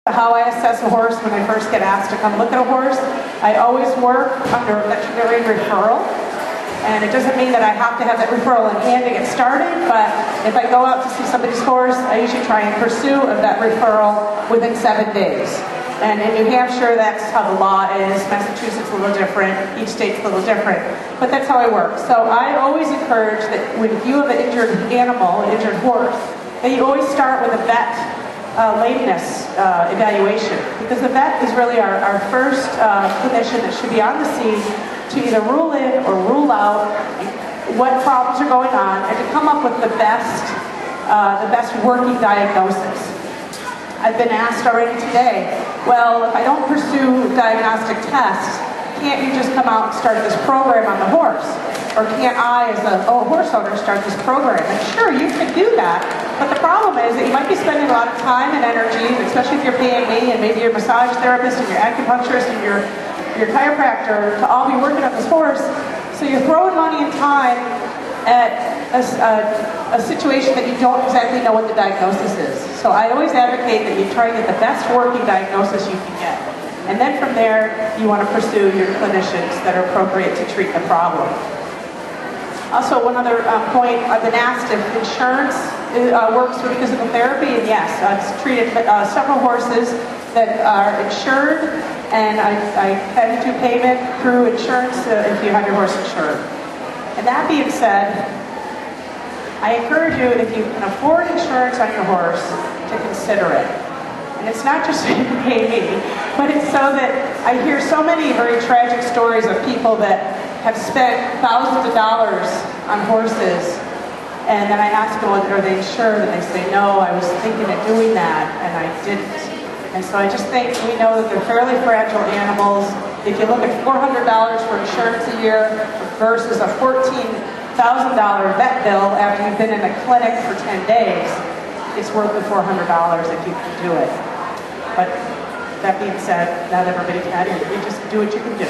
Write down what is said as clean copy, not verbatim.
How I assess a horse when I first get asked to come look at a horse, I always work under a veterinary referral. And it doesn't mean that I have to have that referral in hand to get started, but if I go out to see somebody's horse, I usually try and pursue a vet referral within 7 days. And in New Hampshire, that's how the law is. Massachusetts is a little different. Each state's a little different. But that's how I work. So I always encourage that when you have an injured animal, an injured horse, that you always start with a vet lameness evaluation. Because the vet is really our first clinician that should be on the scene to either rule in or rule out what problems are going on and to come up with the best working diagnosis. I've been asked already today, well, if I don't pursue diagnostic tests, can't you just come out and start this program on the horse? Or can't I, as a horse owner, start this program? And sure, you can do that, but the problem is that you might be spending a lot of time and energy, especially if you're paying me and maybe your massage therapist and your acupuncturist and your chiropractor to all be working on this horse. So you're throwing money and time at a situation that you don't exactly know what the diagnosis is. So I always advocate that you try to get the best working diagnosis you can get. And then from there, you want to pursue your clinicians that are appropriate to treat the problem. Also, one other point, I've been asked if insurance works for physical therapy, and yes, I've treated several horses that are insured, and I can do payment through insurance if you have your horse insured. And that being said, I encourage you, if you can afford insurance on your horse, to consider it. And it's not just so you can pay me, but it's so that I hear so many very tragic stories of people that have spent thousands of dollars on horses, and then I ask them, are they insured? And they say, no, I was thinking of doing that, and I didn't. And so I just think we know that they're fairly fragile animals. If you look at $400 for insurance a year versus a $14,000 vet bill after you've been in a clinic for 10 days, it's worth the $400 if you can do it. But that being said, not everybody can. You just do what you can do.